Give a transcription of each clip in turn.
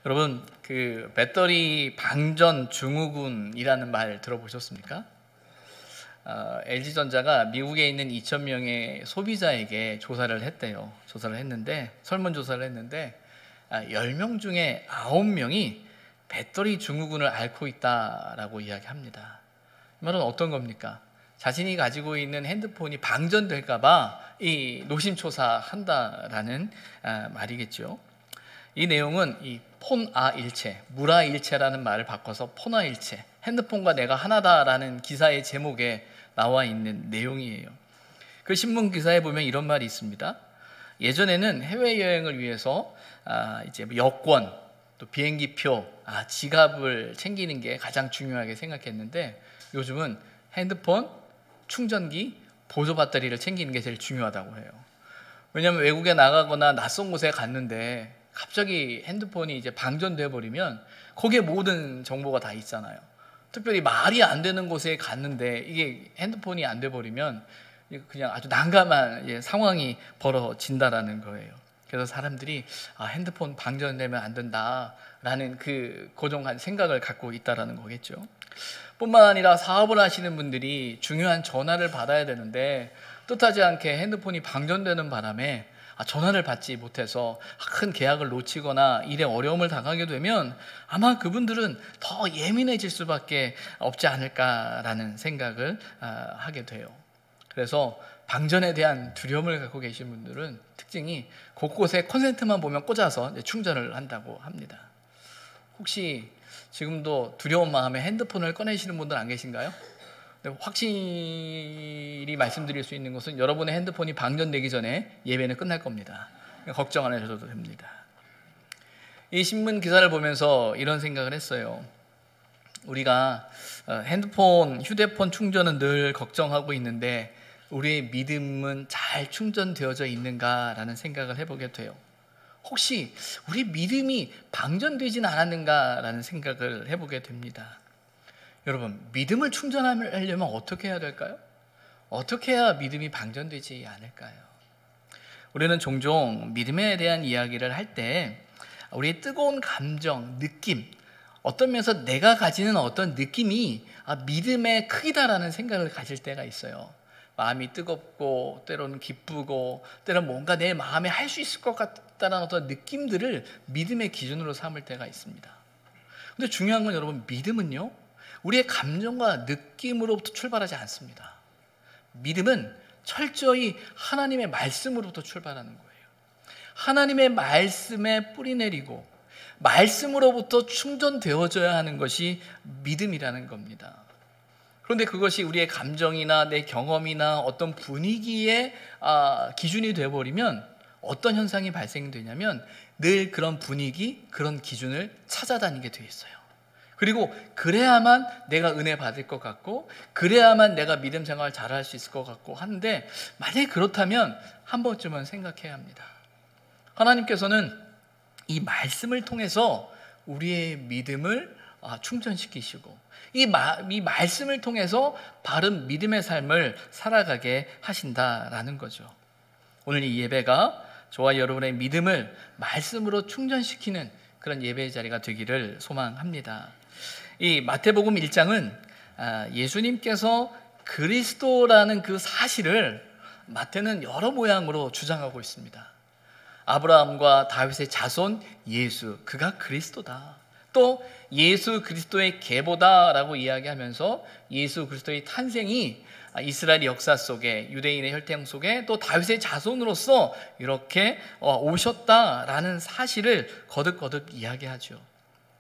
여러분, 그 배터리 방전 증후군이라는 말 들어보셨습니까? LG전자가 미국에 있는 2,000명의 소비자에게 조사를 했대요. 설문조사를 했는데 10명 중에 9명이 배터리 증후군을 앓고 있다라고 이야기합니다. 이 말은 어떤 겁니까? 자신이 가지고 있는 핸드폰이 방전될까봐 이 노심초사한다라는 말이겠죠. 이 내용은 이 폰아일체, 물아일체라는 말을 바꿔서 폰아일체, 핸드폰과 내가 하나다라는 기사의 제목에 나와 있는 내용이에요. 그 신문 기사에 보면 이런 말이 있습니다. 예전에는 해외여행을 위해서 이제 여권, 또 비행기표, 지갑을 챙기는 게 가장 중요하게 생각했는데 요즘은 핸드폰, 충전기, 보조 배터리를 챙기는 게 제일 중요하다고 해요. 왜냐하면 외국에 나가거나 낯선 곳에 갔는데 갑자기 핸드폰이 이제 방전돼 버리면 거기에 모든 정보가 다 있잖아요. 특별히 말이 안 되는 곳에 갔는데 이게 핸드폰이 안 돼 버리면 그냥 아주 난감한 상황이 벌어진다라는 거예요. 그래서 사람들이 핸드폰 방전되면 안 된다라는 그 고정한 생각을 갖고 있다라는 거겠죠. 뿐만 아니라 사업을 하시는 분들이 중요한 전화를 받아야 되는데 뜻하지 않게 핸드폰이 방전되는 바람에 전화를 받지 못해서 큰 계약을 놓치거나 일에 어려움을 당하게 되면 아마 그분들은 더 예민해질 수밖에 없지 않을까라는 생각을 하게 돼요. 그래서 방전에 대한 두려움을 갖고 계신 분들은 특징이 곳곳에 콘센트만 보면 꽂아서 충전을 한다고 합니다. 혹시 지금도 두려운 마음에 핸드폰을 꺼내시는 분들 안 계신가요? 확실히 말씀드릴 수 있는 것은 여러분의 핸드폰이 방전되기 전에 예배는 끝날 겁니다. 걱정 안 하셔도 됩니다. 이 신문 기사를 보면서 이런 생각을 했어요. 우리가 휴대폰 충전은 늘 걱정하고 있는데 우리의 믿음은 잘 충전되어져 있는가라는 생각을 해보게 돼요. 혹시 우리 믿음이 방전되진 않았는가라는 생각을 해보게 됩니다. 여러분, 믿음을 충전하려면 어떻게 해야 될까요? 어떻게 해야 믿음이 방전되지 않을까요? 우리는 종종 믿음에 대한 이야기를 할 때 우리의 뜨거운 감정, 느낌, 어떤 면에서 내가 가지는 어떤 느낌이 믿음의 크기다라는 생각을 가질 때가 있어요. 마음이 뜨겁고 때로는 기쁘고 때로는 뭔가 내 마음에 할 수 있을 것 같다는 어떤 느낌들을 믿음의 기준으로 삼을 때가 있습니다. 근데 중요한 건 여러분, 믿음은요 우리의 감정과 느낌으로부터 출발하지 않습니다. 믿음은 철저히 하나님의 말씀으로부터 출발하는 거예요. 하나님의 말씀에 뿌리 내리고 말씀으로부터 충전되어져야 하는 것이 믿음이라는 겁니다. 그런데 그것이 우리의 감정이나 내 경험이나 어떤 분위기의 기준이 되어버리면 어떤 현상이 발생되냐면 늘 그런 분위기, 그런 기준을 찾아다니게 되어 있어요. 그리고 그래야만 내가 은혜 받을 것 같고 그래야만 내가 믿음 생활을 잘할 수 있을 것 같고 하는데, 만약에 그렇다면 한 번쯤은 생각해야 합니다. 하나님께서는 이 말씀을 통해서 우리의 믿음을 충전시키시고 이 말씀을 통해서 바른 믿음의 삶을 살아가게 하신다라는 거죠. 오늘 이 예배가 저와 여러분의 믿음을 말씀으로 충전시키는 그런 예배의 자리가 되기를 소망합니다. 이 마태복음 1장은 예수님께서 그리스도라는 그 사실을 마태는 여러 모양으로 주장하고 있습니다. 아브라함과 다윗의 자손 예수, 그가 그리스도다. 또 예수 그리스도의 계보다라고 이야기하면서 예수 그리스도의 탄생이 이스라엘 역사 속에, 유대인의 혈통 속에 또 다윗의 자손으로서 이렇게 오셨다라는 사실을 거듭거듭 이야기하죠.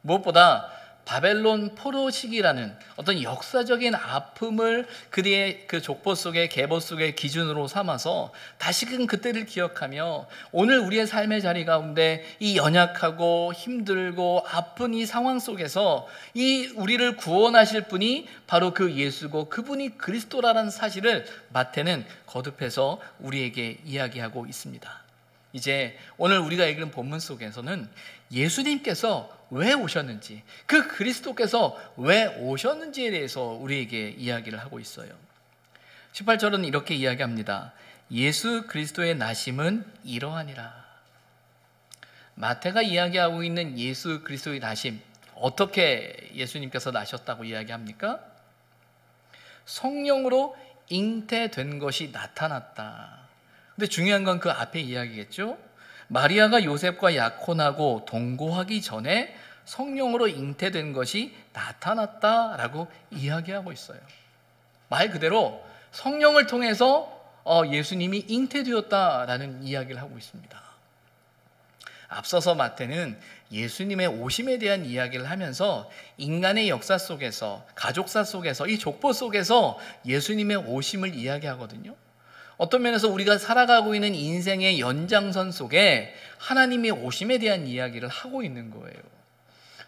무엇보다 바벨론 포로 시기라는 어떤 역사적인 아픔을 그들의 그 족보 속에, 계보 속에 기준으로 삼아서 다시금 그때를 기억하며 오늘 우리의 삶의 자리 가운데 이 연약하고 힘들고 아픈 이 상황 속에서 이 우리를 구원하실 분이 바로 그 예수고 그분이 그리스도라는 사실을 마태는 거듭해서 우리에게 이야기하고 있습니다. 이제 오늘 우리가 읽은 본문 속에서는 예수님께서 왜 오셨는지, 그 그리스도께서 왜 오셨는지에 대해서 우리에게 이야기를 하고 있어요. 18절은 이렇게 이야기합니다. 예수 그리스도의 나심은 이러하니라. 마태가 이야기하고 있는 예수 그리스도의 나심, 어떻게 예수님께서 나셨다고 이야기합니까? 성령으로 잉태된 것이 나타났다. 근데 중요한 건 그 앞에 이야기겠죠. 마리아가 요셉과 약혼하고 동거하기 전에 성령으로 잉태된 것이 나타났다라고 이야기하고 있어요. 말 그대로 성령을 통해서 예수님이 잉태되었다라는 이야기를 하고 있습니다. 앞서서 마태는 예수님의 오심에 대한 이야기를 하면서 인간의 역사 속에서, 가족사 속에서, 이 족보 속에서 예수님의 오심을 이야기하거든요. 어떤 면에서 우리가 살아가고 있는 인생의 연장선 속에 하나님의 오심에 대한 이야기를 하고 있는 거예요.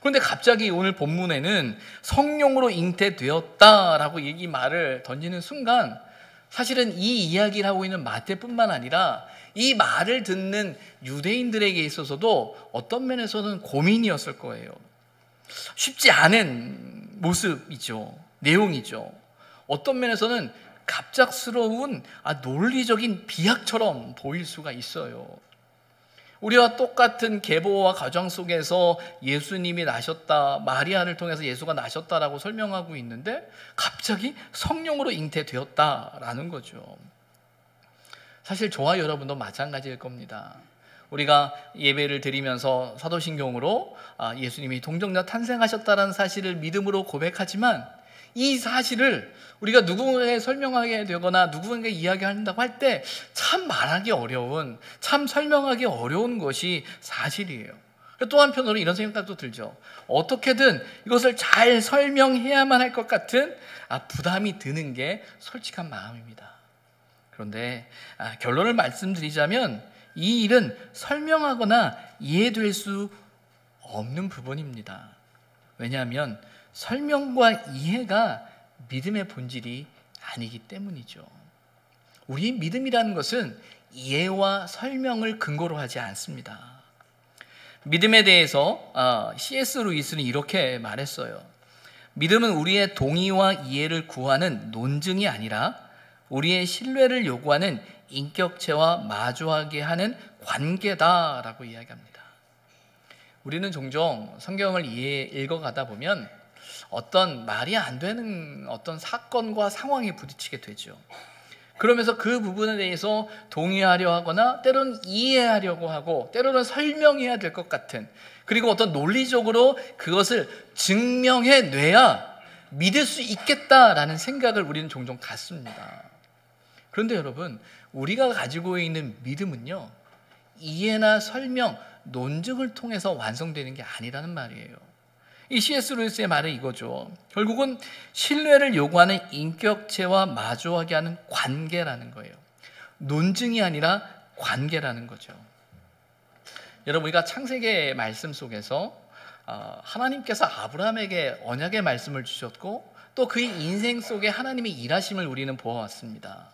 그런데 갑자기 오늘 본문에는 성령으로 잉태되었다라고 이 말을 던지는 순간, 사실은 이 이야기를 하고 있는 마태뿐만 아니라 이 말을 듣는 유대인들에게 있어서도 어떤 면에서는 고민이었을 거예요. 쉽지 않은 모습이죠. 내용이죠. 어떤 면에서는 갑작스러운 논리적인 비약처럼 보일 수가 있어요. 우리와 똑같은 계보와 가정 속에서 예수님이 나셨다, 마리아를 통해서 예수가 나셨다라고 설명하고 있는데 갑자기 성령으로 잉태되었다라는 거죠. 사실 저와 여러분도 마찬가지일 겁니다. 우리가 예배를 드리면서 사도신경으로 예수님이 동정녀 탄생하셨다는 사실을 믿음으로 고백하지만 이 사실을 우리가 누군가에게 설명하게 되거나 누군가에게 이야기한다고 할 때 참 말하기 어려운, 참 설명하기 어려운 것이 사실이에요. 또 한편으로 이런 생각도 들죠. 어떻게든 이것을 잘 설명해야만 할 것 같은 부담이 드는 게 솔직한 마음입니다. 그런데 결론을 말씀드리자면 이 일은 설명하거나 이해될 수 없는 부분입니다. 왜냐하면 설명과 이해가 믿음의 본질이 아니기 때문이죠. 우리 믿음이라는 것은 이해와 설명을 근거로 하지 않습니다. 믿음에 대해서 C.S. 루이스는 이렇게 말했어요. 믿음은 우리의 동의와 이해를 구하는 논증이 아니라 우리의 신뢰를 요구하는 인격체와 마주하게 하는 관계다라고 이야기합니다. 우리는 종종 성경을 읽어가다 보면 어떤 말이 안 되는 어떤 사건과 상황에 부딪히게 되죠. 그러면서 그 부분에 대해서 동의하려 하거나 때로는 이해하려고 하고 때로는 설명해야 될 것 같은, 그리고 어떤 논리적으로 그것을 증명해내야 믿을 수 있겠다라는 생각을 우리는 종종 갖습니다. 그런데 여러분, 우리가 가지고 있는 믿음은요, 이해나 설명, 논증을 통해서 완성되는 게 아니라는 말이에요. 이 C.S. 루이스의 말은 이거죠. 결국은 신뢰를 요구하는 인격체와 마주하게 하는 관계라는 거예요. 논증이 아니라 관계라는 거죠. 여러분, 우리가 창세기의 말씀 속에서 하나님께서 아브라함에게 언약의 말씀을 주셨고 또 그의 인생 속에 하나님의 일하심을 우리는 보아왔습니다.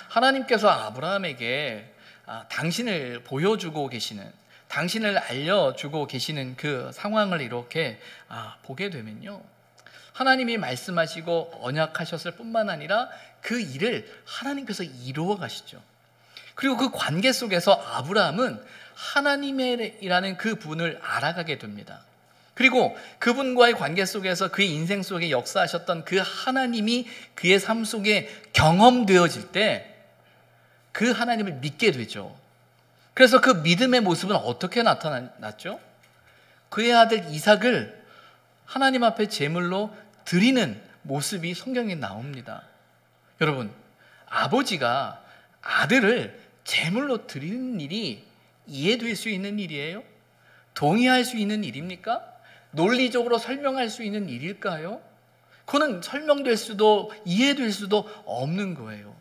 하나님께서 아브라함에게 당신을 보여주고 계시는, 당신을 알려주고 계시는 그 상황을 이렇게 보게 되면요, 하나님이 말씀하시고 언약하셨을 뿐만 아니라 그 일을 하나님께서 이루어 가시죠. 그리고 그 관계 속에서 아브라함은 하나님이라는 그 분을 알아가게 됩니다. 그리고 그분과의 관계 속에서 그의 인생 속에 역사하셨던 그 하나님이 그의 삶 속에 경험되어질 때 그 하나님을 믿게 되죠. 그래서 그 믿음의 모습은 어떻게 나타났죠? 그의 아들 이삭을 하나님 앞에 제물로 드리는 모습이 성경에 나옵니다. 여러분, 아버지가 아들을 제물로 드리는 일이 이해될 수 있는 일이에요? 동의할 수 있는 일입니까? 논리적으로 설명할 수 있는 일일까요? 그거는 설명될 수도 이해될 수도 없는 거예요.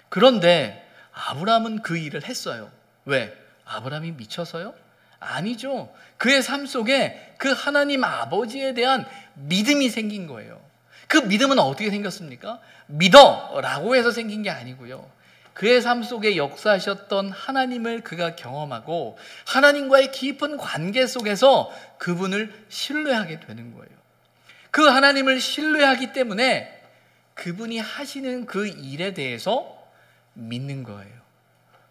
그런데 아브라함은 그 일을 했어요. 왜? 아브라함이 미쳐서요? 아니죠. 그의 삶 속에 그 하나님 아버지에 대한 믿음이 생긴 거예요. 그 믿음은 어떻게 생겼습니까? 믿어라고 해서 생긴 게 아니고요, 그의 삶 속에 역사하셨던 하나님을 그가 경험하고 하나님과의 깊은 관계 속에서 그분을 신뢰하게 되는 거예요. 그 하나님을 신뢰하기 때문에 그분이 하시는 그 일에 대해서 믿는 거예요.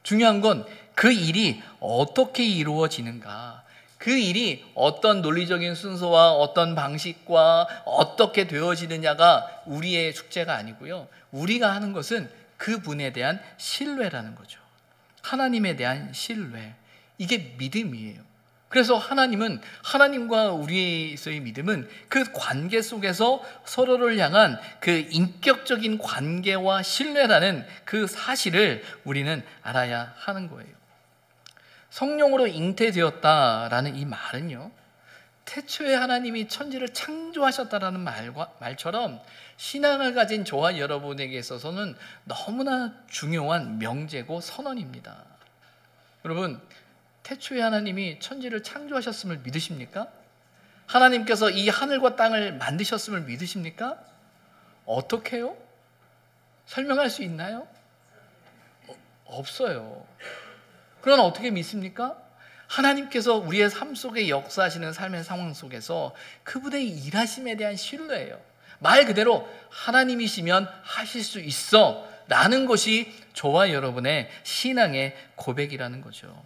중요한 건 그 일이 어떻게 이루어지는가, 그 일이 어떤 논리적인 순서와 어떤 방식과 어떻게 되어지느냐가 우리의 숙제가 아니고요, 우리가 하는 것은 그분에 대한 신뢰라는 거죠. 하나님에 대한 신뢰, 이게 믿음이에요. 그래서 하나님은, 하나님과 우리에서의 믿음은 그 관계 속에서 서로를 향한 그 인격적인 관계와 신뢰라는 그 사실을 우리는 알아야 하는 거예요. 성령으로 잉태되었다라는 이 말은요, 태초에 하나님이 천지를 창조하셨다라는 말처럼 신앙을 가진 저와 여러분에게 있어서는 너무나 중요한 명제고 선언입니다. 여러분, 태초에 하나님이 천지를 창조하셨음을 믿으십니까? 하나님께서 이 하늘과 땅을 만드셨음을 믿으십니까? 어떻게요? 설명할 수 있나요? 없어요. 그러나 어떻게 믿습니까? 하나님께서 우리의 삶 속에 역사하시는 삶의 상황 속에서 그분의 일하심에 대한 신뢰예요. 말 그대로 하나님이시면 하실 수 있어 라는 것이 저와 여러분의 신앙의 고백이라는 거죠.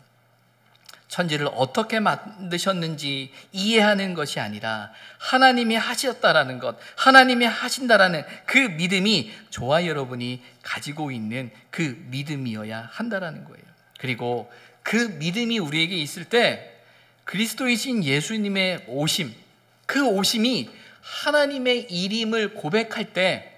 천지를 어떻게 만드셨는지 이해하는 것이 아니라 하나님이 하셨다라는 것, 하나님이 하신다라는 그 믿음이 저와 여러분이 가지고 있는 그 믿음이어야 한다라는 거예요. 그리고 그 믿음이 우리에게 있을 때 그리스도이신 예수님의 오심, 그 오심이 하나님의 일임을 고백할 때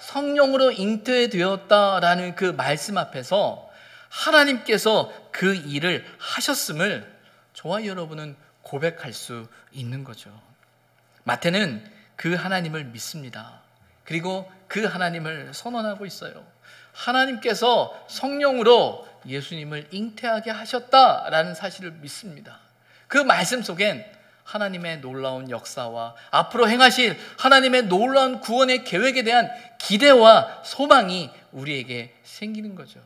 성령으로 잉태되었다라는 그 말씀 앞에서 하나님께서 그 일을 하셨음을 저와 여러분은 고백할 수 있는 거죠. 마태는 그 하나님을 믿습니다. 그리고 그 하나님을 선언하고 있어요. 하나님께서 성령으로 예수님을 잉태하게 하셨다라는 사실을 믿습니다. 그 말씀 속엔 하나님의 놀라운 역사와 앞으로 행하실 하나님의 놀라운 구원의 계획에 대한 기대와 소망이 우리에게 생기는 거죠.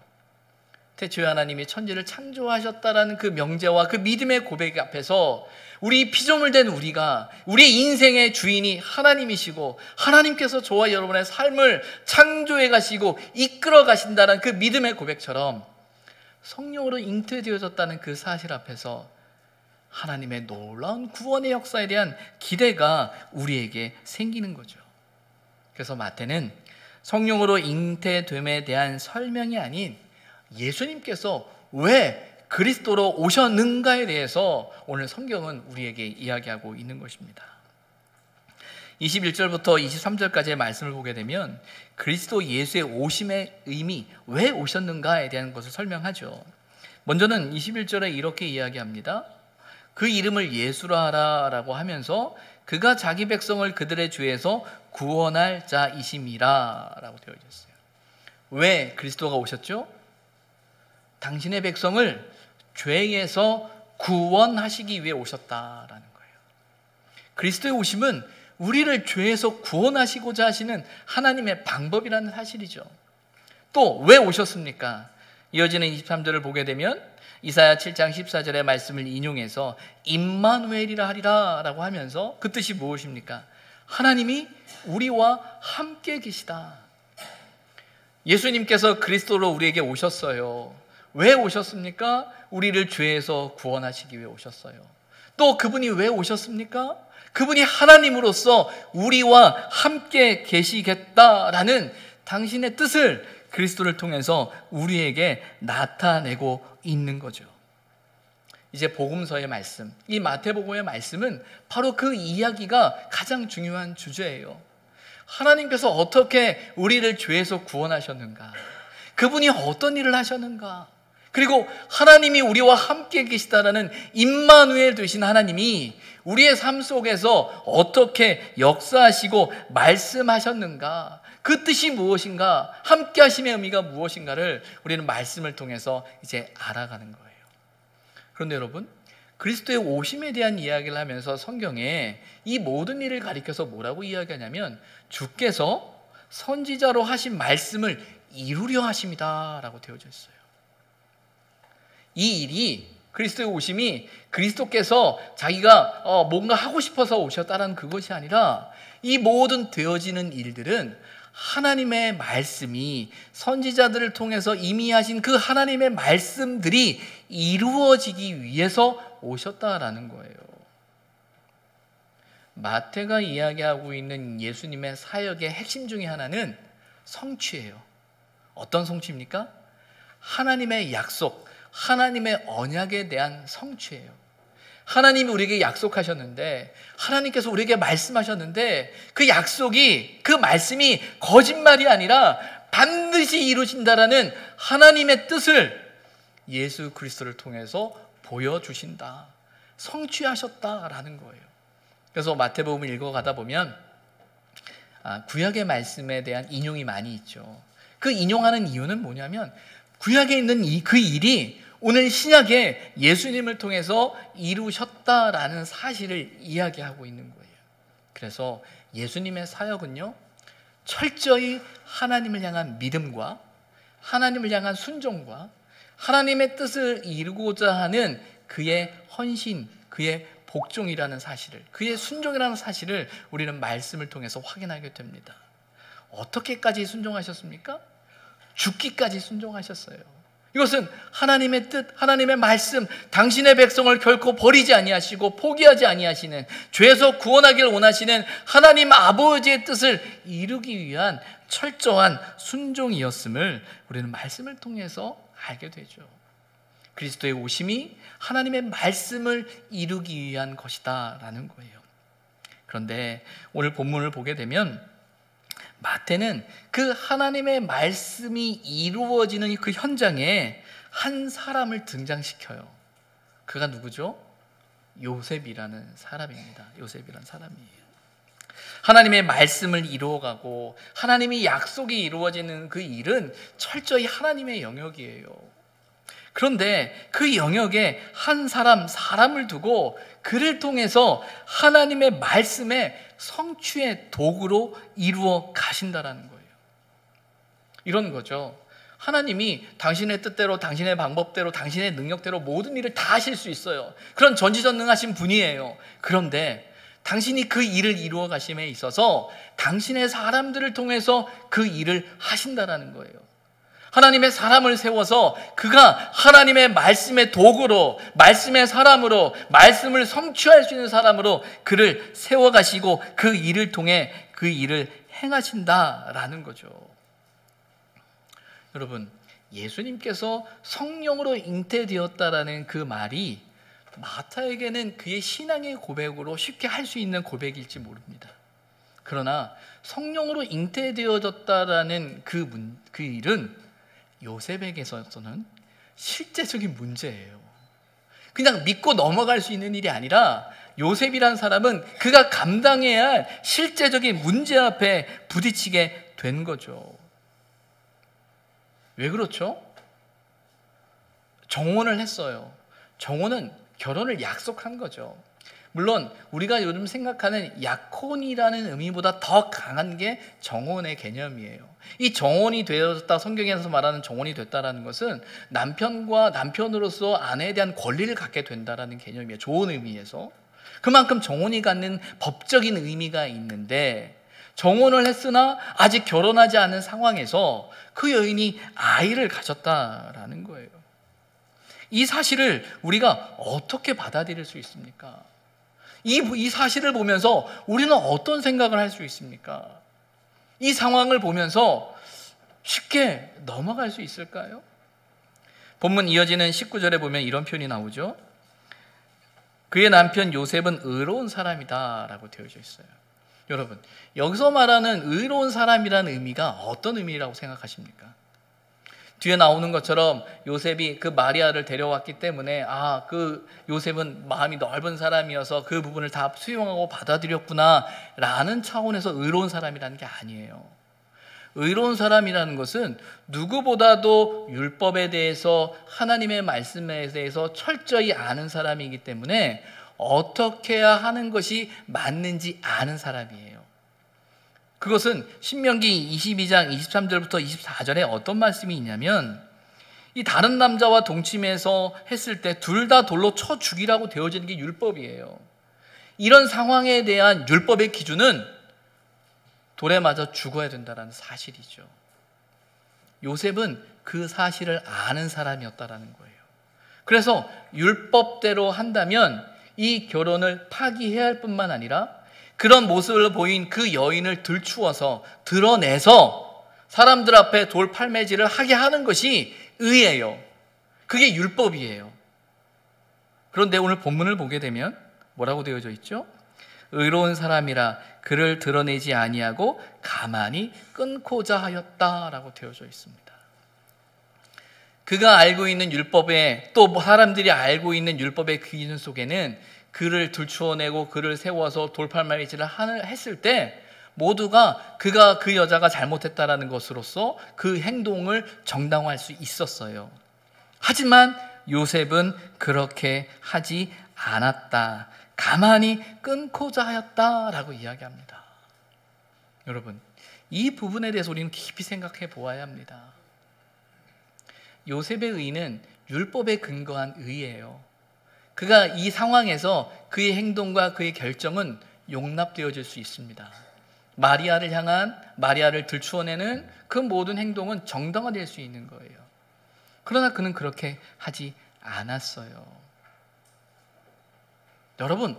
태초에 하나님이 천지를 창조하셨다라는 그 명제와 그 믿음의 고백 앞에서 우리 피조물 된 우리가, 우리 인생의 주인이 하나님이시고 하나님께서 저와 여러분의 삶을 창조해 가시고 이끌어 가신다는 그 믿음의 고백처럼 성령으로 잉태되어졌다는 그 사실 앞에서 하나님의 놀라운 구원의 역사에 대한 기대가 우리에게 생기는 거죠. 그래서 마태는 성령으로 잉태됨에 대한 설명이 아닌 예수님께서 왜 그리스도로 오셨는가에 대해서 오늘 성경은 우리에게 이야기하고 있는 것입니다. 21절부터 23절까지의 말씀을 보게 되면 그리스도 예수의 오심의 의미, 왜 오셨는가에 대한 것을 설명하죠. 먼저는 21절에 이렇게 이야기합니다. 그 이름을 예수라 하라라고 하면서 그가 자기 백성을 그들의 죄에서 구원할 자이심이라 라고 되어 있었어요. 왜 그리스도가 오셨죠? 당신의 백성을 죄에서 구원하시기 위해 오셨다라는 거예요. 그리스도의 오심은 우리를 죄에서 구원하시고자 하시는 하나님의 방법이라는 사실이죠. 또 왜 오셨습니까? 이어지는 23절을 보게 되면 이사야 7장 14절의 말씀을 인용해서 임마누엘이라 하리라 라고 하면서 그 뜻이 무엇입니까? 하나님이 우리와 함께 계시다. 예수님께서 그리스도로 우리에게 오셨어요. 왜 오셨습니까? 우리를 죄에서 구원하시기 위해 오셨어요. 또 그분이 왜 오셨습니까? 그분이 하나님으로서 우리와 함께 계시겠다라는 당신의 뜻을 그리스도를 통해서 우리에게 나타내고 있는 거죠. 이제 복음서의 말씀, 이 마태복음의 말씀은 바로 그 이야기가 가장 중요한 주제예요. 하나님께서 어떻게 우리를 죄에서 구원하셨는가? 그분이 어떤 일을 하셨는가? 그리고 하나님이 우리와 함께 계시다라는 임마누엘 되신 하나님이 우리의 삶 속에서 어떻게 역사하시고 말씀하셨는가? 그 뜻이 무엇인가? 함께 하심의 의미가 무엇인가를 우리는 말씀을 통해서 이제 알아가는 거예요. 그런데 여러분, 그리스도의 오심에 대한 이야기를 하면서 성경에 이 모든 일을 가리켜서 뭐라고 이야기하냐면 주께서 선지자로 하신 말씀을 이루려 하심이다 라고 되어져 있어요. 이 일이, 그리스도의 오심이 그리스도께서 자기가 뭔가 하고 싶어서 오셨다는 그것이 아니라 이 모든 되어지는 일들은 하나님의 말씀이 선지자들을 통해서 이미 하신 그 하나님의 말씀들이 이루어지기 위해서 오셨다라는 거예요. 마태가 이야기하고 있는 예수님의 사역의 핵심 중에 하나는 성취예요. 어떤 성취입니까? 하나님의 약속, 하나님의 언약에 대한 성취예요. 하나님이 우리에게 약속하셨는데, 하나님께서 우리에게 말씀하셨는데, 그 약속이, 그 말씀이 거짓말이 아니라 반드시 이루신다라는 하나님의 뜻을 예수 그리스도를 통해서 보여주신다, 성취하셨다라는 거예요. 그래서 마태복음을 읽어가다 보면 구약의 말씀에 대한 인용이 많이 있죠. 그 인용하는 이유는 뭐냐면, 구약에 있는 그 일이 오늘 신약에 예수님을 통해서 이루셨다라는 사실을 이야기하고 있는 거예요. 그래서 예수님의 사역은요, 철저히 하나님을 향한 믿음과 하나님을 향한 순종과 하나님의 뜻을 이루고자 하는 그의 헌신, 그의 복종이라는 사실을, 그의 순종이라는 사실을 우리는 말씀을 통해서 확인하게 됩니다. 어떻게까지 순종하셨습니까? 죽기까지 순종하셨어요. 이것은 하나님의 뜻, 하나님의 말씀, 당신의 백성을 결코 버리지 아니하시고 포기하지 아니하시는, 죄에서 구원하기를 원하시는 하나님 아버지의 뜻을 이루기 위한 철저한 순종이었음을 우리는 말씀을 통해서 알게 되죠. 그리스도의 오심이 하나님의 말씀을 이루기 위한 것이다라는 거예요. 그런데 오늘 본문을 보게 되면 마태는 그 하나님의 말씀이 이루어지는 그 현장에 한 사람을 등장시켜요. 그가 누구죠? 요셉이라는 사람입니다. 요셉이라는 사람이에요. 하나님의 말씀을 이루어가고 하나님의 약속이 이루어지는 그 일은 철저히 하나님의 영역이에요. 그런데 그 영역에 한 사람을 두고 그를 통해서 하나님의 말씀의 성취의 도구로 이루어 가신다라는 거예요. 이런 거죠. 하나님이 당신의 뜻대로, 당신의 방법대로, 당신의 능력대로 모든 일을 다 하실 수 있어요. 그런 전지전능하신 분이에요. 그런데 당신이 그 일을 이루어 가심에 있어서 당신의 사람들을 통해서 그 일을 하신다라는 거예요. 하나님의 사람을 세워서 그가 하나님의 말씀의 도구로, 말씀의 사람으로, 말씀을 성취할 수 있는 사람으로 그를 세워가시고 그 일을 통해 그 일을 행하신다라는 거죠. 여러분, 예수님께서 성령으로 잉태되었다라는 그 말이 마태에게는 그의 신앙의 고백으로 쉽게 할 수 있는 고백일지 모릅니다. 그러나 성령으로 잉태되어졌다라는 그 일은 요셉에게서는 실제적인 문제예요. 그냥 믿고 넘어갈 수 있는 일이 아니라 요셉이란 사람은 그가 감당해야 할 실제적인 문제 앞에 부딪히게 된 거죠. 왜 그렇죠? 정혼을 했어요. 정혼은 결혼을 약속한 거죠. 물론 우리가 요즘 생각하는 약혼이라는 의미보다 더 강한 게 정혼의 개념이에요. 이 정혼이 되었다, 성경에서 말하는 정혼이 됐다라는 것은 남편과 남편으로서 아내에 대한 권리를 갖게 된다라는 개념이에요. 좋은 의미에서. 그만큼 정혼이 갖는 법적인 의미가 있는데, 정혼을 했으나 아직 결혼하지 않은 상황에서 그 여인이 아이를 가졌다라는 거예요. 이 사실을 우리가 어떻게 받아들일 수 있습니까? 이 사실을 보면서 우리는 어떤 생각을 할 수 있습니까? 이 상황을 보면서 쉽게 넘어갈 수 있을까요? 본문 이어지는 19절에 보면 이런 표현이 나오죠. 그의 남편 요셉은 의로운 사람이다 라고 되어져 있어요. 여러분, 여기서 말하는 의로운 사람이라는 의미가 어떤 의미라고 생각하십니까? 뒤에 나오는 것처럼 요셉이 그 마리아를 데려왔기 때문에 그 요셉은 마음이 넓은 사람이어서 그 부분을 다 수용하고 받아들였구나 라는 차원에서 의로운 사람이라는 게 아니에요. 의로운 사람이라는 것은 누구보다도 율법에 대해서, 하나님의 말씀에 대해서 철저히 아는 사람이기 때문에 어떻게 해야 하는 것이 맞는지 아는 사람이에요. 그것은 신명기 22장 23절부터 24절에 어떤 말씀이 있냐면, 이 다른 남자와 동침해서 했을 때 둘 다 돌로 쳐 죽이라고 되어지는 게 율법이에요. 이런 상황에 대한 율법의 기준은 돌에 맞아 죽어야 된다는 사실이죠. 요셉은 그 사실을 아는 사람이었다라는 거예요. 그래서 율법대로 한다면 이 결혼을 파기해야 할 뿐만 아니라 그런 모습을 보인 그 여인을 들추어서 드러내서 사람들 앞에 돌 팔매질을 하게 하는 것이 의예요. 그게 율법이에요. 그런데 오늘 본문을 보게 되면 뭐라고 되어져 있죠? 의로운 사람이라 그를 드러내지 아니하고 가만히 끊고자 하였다라고 되어져 있습니다. 그가 알고 있는 율법에, 또 사람들이 알고 있는 율법의 그 기준 속에는 그를 들추어내고 그를 세워서 돌팔매질을 했을 때 모두가 그가 그 여자가 잘못했다라는 것으로서 그 행동을 정당화할 수 있었어요. 하지만 요셉은 그렇게 하지 않았다. 가만히 끊고자 하였다라고 이야기합니다. 여러분, 이 부분에 대해서 우리는 깊이 생각해 보아야 합니다. 요셉의 의는 율법에 근거한 의예요. 그가 이 상황에서 그의 행동과 그의 결정은 용납되어질 수 있습니다. 마리아를 향한, 마리아를 들추어내는 그 모든 행동은 정당화될 수 있는 거예요. 그러나 그는 그렇게 하지 않았어요. 여러분,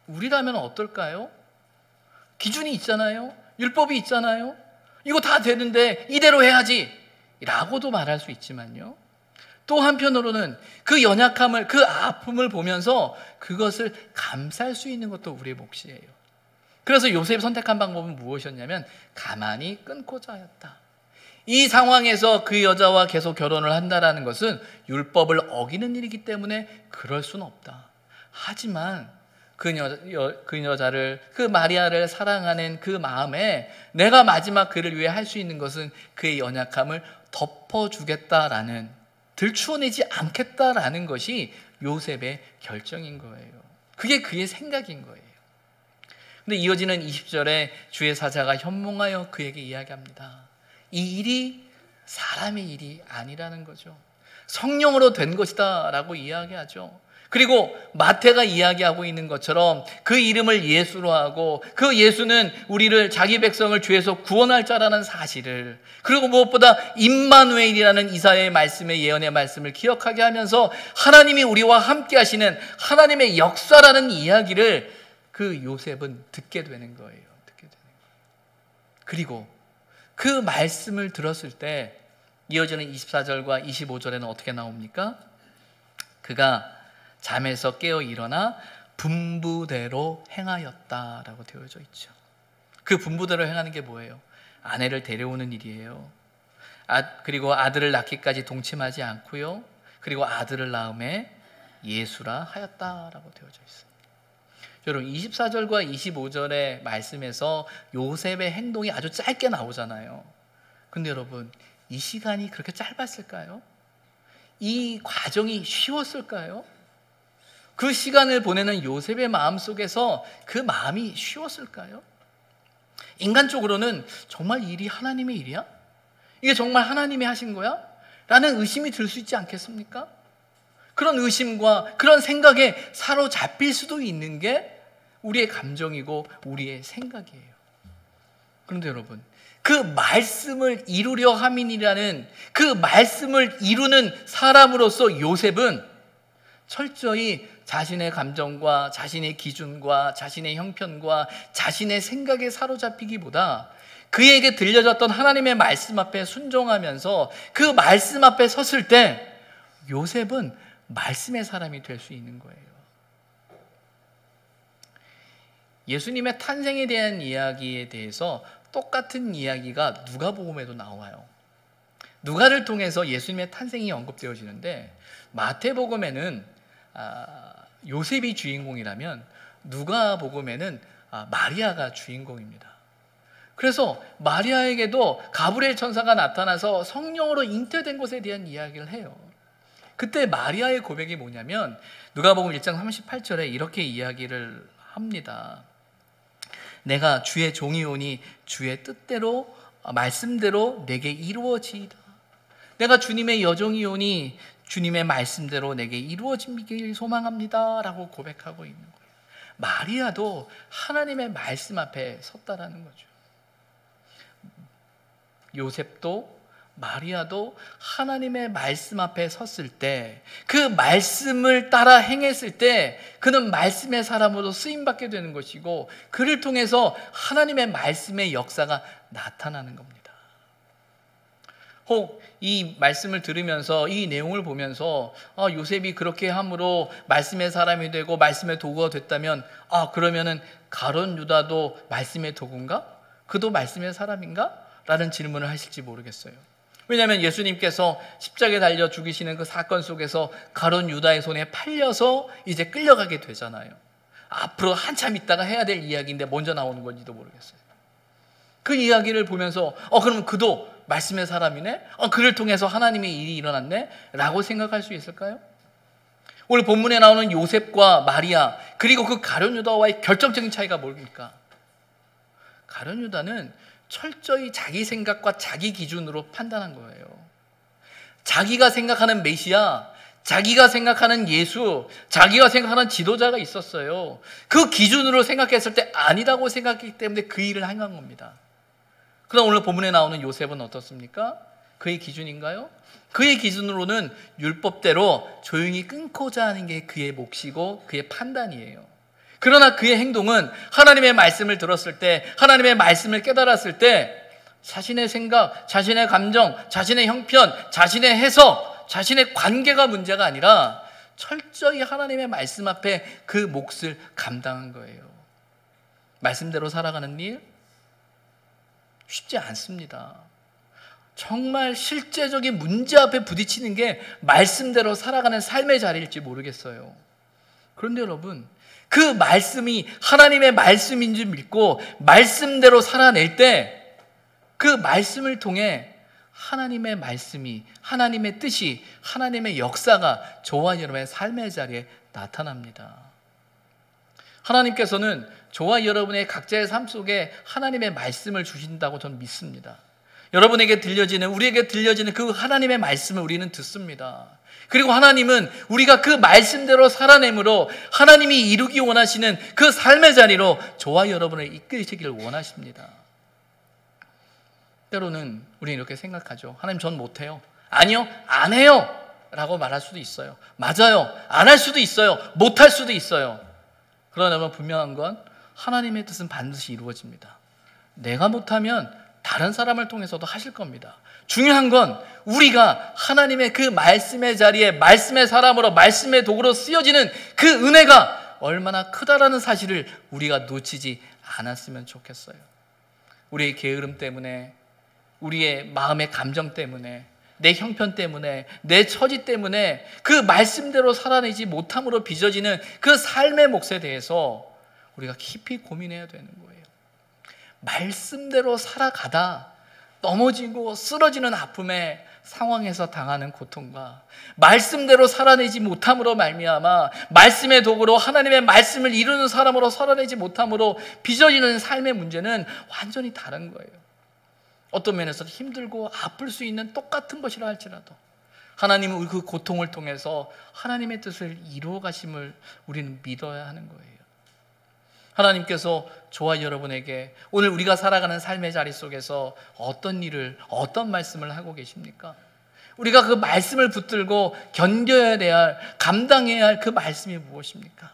우리라면 어떨까요? 기준이 있잖아요. 율법이 있잖아요. 이거 다 되는데 이대로 해야지 라고도 말할 수 있지만요, 또 한편으로는 그 연약함을, 그 아픔을 보면서 그것을 감쌀 수 있는 것도 우리의 몫이에요. 그래서 요셉이 선택한 방법은 무엇이었냐면 가만히 끊고자 하였다. 이 상황에서 그 여자와 계속 결혼을 한다는 것은 율법을 어기는 일이기 때문에 그럴 수는 없다. 하지만 그 여자를, 그 마리아를 사랑하는 그 마음에 내가 마지막 그를 위해 할 수 있는 것은 그의 연약함을 덮어주겠다라는, 들추어내지 않겠다라는 것이 요셉의 결정인 거예요. 그게 그의 생각인 거예요. 근데 이어지는 20절에 주의 사자가 현몽하여 그에게 이야기합니다. 이 일이 사람의 일이 아니라는 거죠. 성령으로 된 것이다 라고 이야기하죠. 그리고 마태가 이야기하고 있는 것처럼 그 이름을 예수로 하고, 그 예수는 우리를, 자기 백성을 죄에서 구원할 자라는 사실을, 그리고 무엇보다 임마누엘이라는 이사야의 말씀의, 예언의 말씀을 기억하게 하면서 하나님이 우리와 함께 하시는 하나님의 역사라는 이야기를 그 요셉은 듣게 되는 거예요. 그리고 그 말씀을 들었을 때 이어지는 24절과 25절에는 어떻게 나옵니까? 그가 잠에서 깨어 일어나 분부대로 행하였다라고 되어져 있죠. 그 분부대로 행하는 게 뭐예요? 아내를 데려오는 일이에요. 그리고 아들을 낳기까지 동침하지 않고요. 그리고 아들을 낳음에 예수라 하였다라고 되어져 있습니다. 여러분, 24절과 25절의 말씀에서 요셉의 행동이 아주 짧게 나오잖아요. 근데 여러분, 이 시간이 그렇게 짧았을까요? 이 과정이 쉬웠을까요? 그 시간을 보내는 요셉의 마음속에서 그 마음이 쉬웠을까요? 인간적으로는 정말 이 일이 하나님의 일이야? 이게 정말 하나님이 하신 거야? 라는 의심이 들 수 있지 않겠습니까? 그런 의심과 그런 생각에 사로잡힐 수도 있는 게 우리의 감정이고 우리의 생각이에요. 그런데 여러분, 그 말씀을 이루려 함이라는, 그 말씀을 이루는 사람으로서 요셉은 철저히 자신의 감정과 자신의 기준과 자신의 형편과 자신의 생각에 사로잡히기보다 그에게 들려졌던 하나님의 말씀 앞에 순종하면서 그 말씀 앞에 섰을 때 요셉은 말씀의 사람이 될 수 있는 거예요. 예수님의 탄생에 대한 이야기에 대해서 똑같은 이야기가 누가복음에도 나와요. 누가를 통해서 예수님의 탄생이 언급되어지는데, 마태복음에는 요셉이 주인공이라면 누가복음에는 마리아가 주인공입니다. 그래서 마리아에게도 가브리엘 천사가 나타나서 성령으로 잉태된 것에 대한 이야기를 해요. 그때 마리아의 고백이 뭐냐면 누가복음 1장 38절에 이렇게 이야기를 합니다. 내가 주의 종이오니 주의 뜻대로, 말씀대로 내게 이루어지이다. 내가 주님의 여종이오니 주님의 말씀대로 내게 이루어지길 소망합니다 라고 고백하고 있는 거예요. 마리아도 하나님의 말씀 앞에 섰다라는 거죠. 요셉도 마리아도 하나님의 말씀 앞에 섰을 때, 그 말씀을 따라 행했을 때 그는 말씀의 사람으로 쓰임받게 되는 것이고, 그를 통해서 하나님의 말씀의 역사가 나타나는 겁니다. 혹 이 말씀을 들으면서, 이 내용을 보면서 요셉이 그렇게 함으로 말씀의 사람이 되고 말씀의 도구가 됐다면, 그러면은 가룟 유다도 말씀의 도구인가? 그도 말씀의 사람인가? 라는 질문을 하실지 모르겠어요. 왜냐하면 예수님께서 십자가에 달려 죽이시는 그 사건 속에서 가룟 유다의 손에 팔려서 이제 끌려가게 되잖아요. 앞으로 한참 있다가 해야 될 이야기인데 먼저 나오는 건지도 모르겠어요. 그 이야기를 보면서 그럼 그도 말씀의 사람이네? 그를 통해서 하나님의 일이 일어났네? 라고 생각할 수 있을까요? 오늘 본문에 나오는 요셉과 마리아, 그리고 그 가룟 유다와의 결정적인 차이가 뭡니까? 가룟 유다는 철저히 자기 생각과 자기 기준으로 판단한 거예요. 자기가 생각하는 메시아, 자기가 생각하는 예수, 자기가 생각하는 지도자가 있었어요. 그 기준으로 생각했을 때 아니라고 생각했기 때문에 그 일을 행한 겁니다. 그럼 오늘 본문에 나오는 요셉은 어떻습니까? 그의 기준인가요? 그의 기준으로는 율법대로 조용히 끊고자 하는 게 그의 몫이고 그의 판단이에요. 그러나 그의 행동은 하나님의 말씀을 들었을 때, 하나님의 말씀을 깨달았을 때 자신의 생각, 자신의 감정, 자신의 형편, 자신의 해석, 자신의 관계가 문제가 아니라 철저히 하나님의 말씀 앞에 그 몫을 감당한 거예요. 말씀대로 살아가는 일 쉽지 않습니다. 정말 실제적인 문제 앞에 부딪히는 게 말씀대로 살아가는 삶의 자리일지 모르겠어요. 그런데 여러분, 그 말씀이 하나님의 말씀인 줄 믿고 말씀대로 살아낼 때, 그 말씀을 통해 하나님의 말씀이, 하나님의 뜻이, 하나님의 역사가 저와 여러분의 삶의 자리에 나타납니다. 하나님께서는 저와 여러분의 각자의 삶 속에 하나님의 말씀을 주신다고 저는 믿습니다. 여러분에게 들려지는, 우리에게 들려지는 그 하나님의 말씀을 우리는 듣습니다. 그리고 하나님은 우리가 그 말씀대로 살아내므로 하나님이 이루기 원하시는 그 삶의 자리로 저와 여러분을 이끄시길 원하십니다. 때로는 우리는 이렇게 생각하죠. 하나님, 전 못해요. 아니요, 안 해요 라고 말할 수도 있어요. 맞아요, 안 할 수도 있어요. 못할 수도 있어요. 그러나 여러분, 분명한 건 하나님의 뜻은 반드시 이루어집니다. 내가 못하면 다른 사람을 통해서도 하실 겁니다. 중요한 건 우리가 하나님의 그 말씀의 자리에 말씀의 사람으로, 말씀의 도구로 쓰여지는 그 은혜가 얼마나 크다라는 사실을 우리가 놓치지 않았으면 좋겠어요. 우리의 게으름 때문에, 우리의 마음의 감정 때문에, 내 형편 때문에, 내 처지 때문에 그 말씀대로 살아내지 못함으로 빚어지는 그 삶의 몫에 대해서 우리가 깊이 고민해야 되는 거예요. 말씀대로 살아가다 넘어지고 쓰러지는 아픔의 상황에서 당하는 고통과, 말씀대로 살아내지 못함으로 말미암아 말씀의 도구로 하나님의 말씀을 이루는 사람으로 살아내지 못함으로 빚어지는 삶의 문제는 완전히 다른 거예요. 어떤 면에서 힘들고 아플 수 있는 똑같은 것이라 할지라도 하나님은 그 고통을 통해서 하나님의 뜻을 이루어 가심을 우리는 믿어야 하는 거예요. 하나님께서 저와 여러분에게 오늘 우리가 살아가는 삶의 자리 속에서 어떤 일을, 어떤 말씀을 하고 계십니까? 우리가 그 말씀을 붙들고 견뎌야 할, 감당해야 할 그 말씀이 무엇입니까?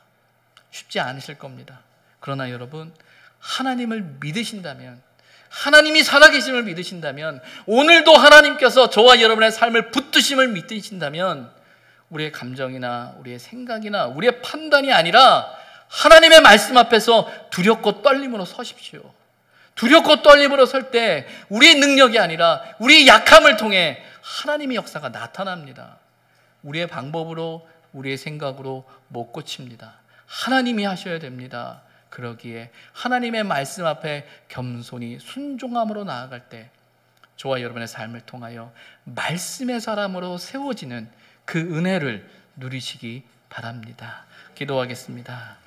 쉽지 않으실 겁니다. 그러나 여러분, 하나님을 믿으신다면, 하나님이 살아계심을 믿으신다면, 오늘도 하나님께서 저와 여러분의 삶을 붙드심을 믿으신다면, 우리의 감정이나 우리의 생각이나 우리의 판단이 아니라 하나님의 말씀 앞에서 두렵고 떨림으로 서십시오. 두렵고 떨림으로 설 때 우리의 능력이 아니라 우리의 약함을 통해 하나님의 역사가 나타납니다. 우리의 방법으로, 우리의 생각으로 못 고칩니다. 하나님이 하셔야 됩니다. 그러기에 하나님의 말씀 앞에 겸손히 순종함으로 나아갈 때 저와 여러분의 삶을 통하여 말씀의 사람으로 세워지는 그 은혜를 누리시기 바랍니다. 기도하겠습니다.